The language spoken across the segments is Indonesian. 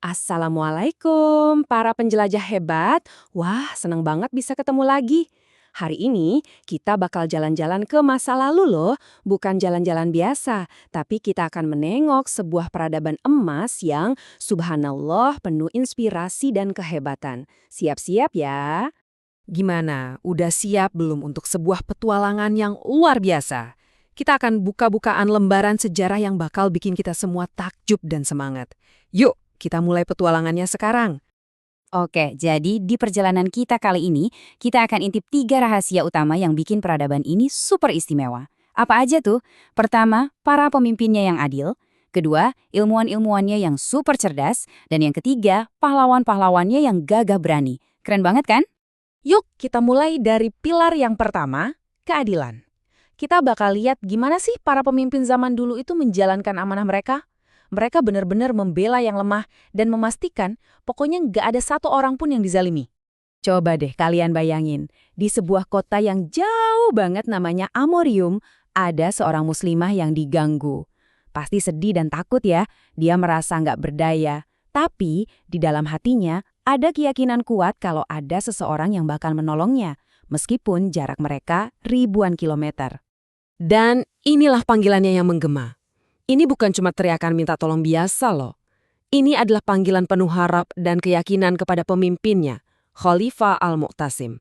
Assalamualaikum, para penjelajah hebat. Wah, senang banget bisa ketemu lagi. Hari ini kita bakal jalan-jalan ke masa lalu loh, bukan jalan-jalan biasa, tapi kita akan menengok sebuah peradaban emas yang subhanallah penuh inspirasi dan kehebatan. Siap-siap ya. Gimana? Udah siap belum untuk sebuah petualangan yang luar biasa? Kita akan buka-bukaan lembaran sejarah yang bakal bikin kita semua takjub dan semangat. Yuk, kita mulai petualangannya sekarang. Oke, jadi di perjalanan kita kali ini, kita akan intip 3 rahasia utama yang bikin peradaban ini super istimewa. Apa aja tuh? Pertama, para pemimpinnya yang adil. Kedua, ilmuwan-ilmuwannya yang super cerdas. Dan yang ketiga, pahlawan-pahlawannya yang gagah berani. Keren banget kan? Yuk, kita mulai dari pilar yang pertama, keadilan. Kita bakal lihat gimana sih para pemimpin zaman dulu itu menjalankan amanah mereka. Mereka benar-benar membela yang lemah dan memastikan pokoknya nggak ada satu orang pun yang dizalimi. Coba deh kalian bayangin, di sebuah kota yang jauh banget namanya Amorium, ada seorang muslimah yang diganggu. Pasti sedih dan takut ya, dia merasa nggak berdaya. Tapi di dalam hatinya ada keyakinan kuat kalau ada seseorang yang bakal menolongnya, meskipun jarak mereka ribuan kilometer. Dan inilah panggilannya yang menggema. Ini bukan cuma teriakan minta tolong biasa loh. Ini adalah panggilan penuh harap dan keyakinan kepada pemimpinnya, Khalifah Al-Mu'tasim.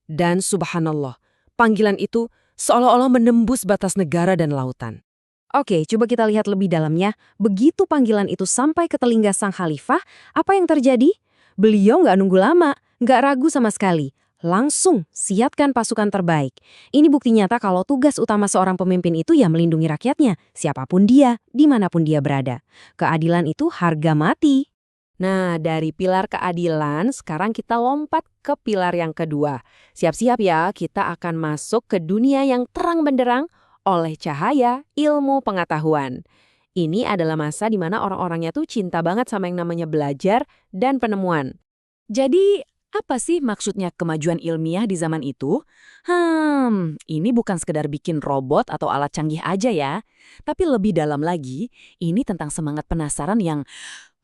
Dan subhanallah, panggilan itu seolah-olah menembus batas negara dan lautan. Oke, coba kita lihat lebih dalamnya. Begitu panggilan itu sampai ke telinga sang khalifah, apa yang terjadi? Beliau nggak nunggu lama, nggak ragu sama sekali. Langsung siapkan pasukan terbaik. Ini bukti nyata kalau tugas utama seorang pemimpin itu ya melindungi rakyatnya, siapapun dia, dimanapun dia berada. Keadilan itu harga mati. Nah, dari pilar keadilan, sekarang kita lompat ke pilar yang kedua. Siap-siap ya, kita akan masuk ke dunia yang terang benderang oleh cahaya ilmu pengetahuan. Ini adalah masa di mana orang-orangnya tuh cinta banget sama yang namanya belajar dan penemuan. Jadi, apa sih maksudnya kemajuan ilmiah di zaman itu? Ini bukan sekedar bikin robot atau alat canggih aja ya. Tapi lebih dalam lagi, ini tentang semangat penasaran yang,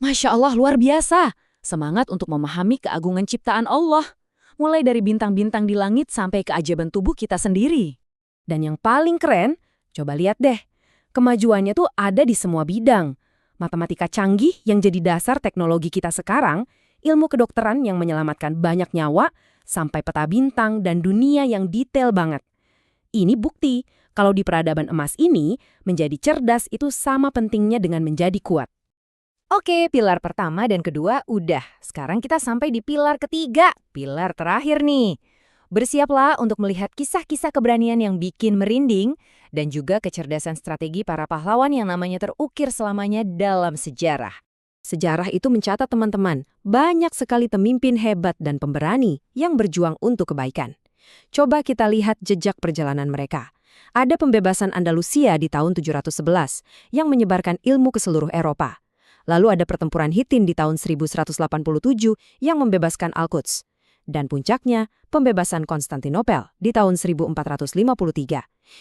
Masya Allah, luar biasa. Semangat untuk memahami keagungan ciptaan Allah. Mulai dari bintang-bintang di langit sampai keajaiban tubuh kita sendiri. Dan yang paling keren, coba lihat deh. Kemajuannya tuh ada di semua bidang. Matematika canggih yang jadi dasar teknologi kita sekarang, ilmu kedokteran yang menyelamatkan banyak nyawa, sampai peta bintang dan dunia yang detail banget. Ini bukti kalau di peradaban emas ini, menjadi cerdas itu sama pentingnya dengan menjadi kuat. Oke, pilar pertama dan kedua udah. Sekarang kita sampai di pilar ketiga, pilar terakhir nih. Bersiaplah untuk melihat kisah-kisah keberanian yang bikin merinding dan juga kecerdasan strategi para pahlawan yang namanya terukir selamanya dalam sejarah. Sejarah itu mencatat teman-teman, banyak sekali pemimpin hebat dan pemberani yang berjuang untuk kebaikan. Coba kita lihat jejak perjalanan mereka. Ada pembebasan Andalusia di tahun 711 yang menyebarkan ilmu ke seluruh Eropa. Lalu ada pertempuran Hittin di tahun 1187 yang membebaskan Al-Quds. Dan puncaknya, pembebasan Konstantinopel di tahun 1453.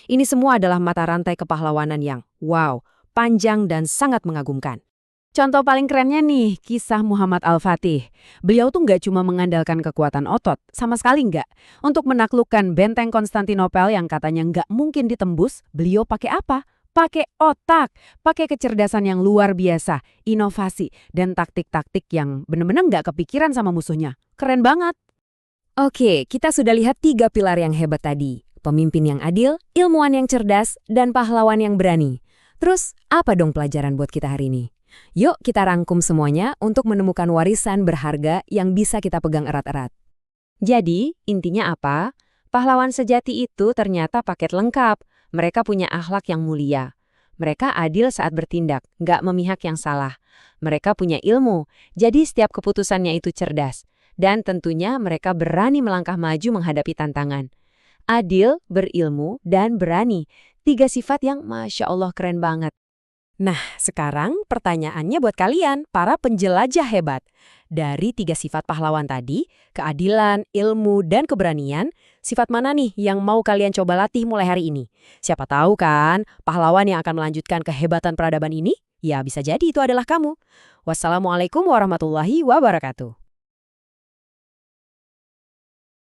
Ini semua adalah mata rantai kepahlawanan yang, wow, panjang dan sangat mengagumkan. Contoh paling kerennya nih, kisah Muhammad Al-Fatih. Beliau tuh nggak cuma mengandalkan kekuatan otot, sama sekali nggak. Untuk menaklukkan benteng Konstantinopel yang katanya nggak mungkin ditembus, beliau pakai apa? Pakai otak, pakai kecerdasan yang luar biasa, inovasi, dan taktik-taktik yang benar-benar nggak kepikiran sama musuhnya. Keren banget. Oke, kita sudah lihat 3 pilar yang hebat tadi. Pemimpin yang adil, ilmuwan yang cerdas, dan pahlawan yang berani. Terus, apa dong pelajaran buat kita hari ini? Yuk kita rangkum semuanya untuk menemukan warisan berharga yang bisa kita pegang erat-erat. Jadi, intinya apa? Pahlawan sejati itu ternyata paket lengkap. Mereka punya akhlak yang mulia. Mereka adil saat bertindak, nggak memihak yang salah. Mereka punya ilmu, jadi setiap keputusannya itu cerdas. Dan tentunya mereka berani melangkah maju menghadapi tantangan. Adil, berilmu, dan berani. 3 sifat yang Masya Allah keren banget. Nah, sekarang pertanyaannya buat kalian, para penjelajah hebat. Dari 3 sifat pahlawan tadi, keadilan, ilmu, dan keberanian, sifat mana nih yang mau kalian coba latih mulai hari ini? Siapa tahu kan, pahlawan yang akan melanjutkan kehebatan peradaban ini? Ya, bisa jadi itu adalah kamu. Wassalamualaikum warahmatullahi wabarakatuh.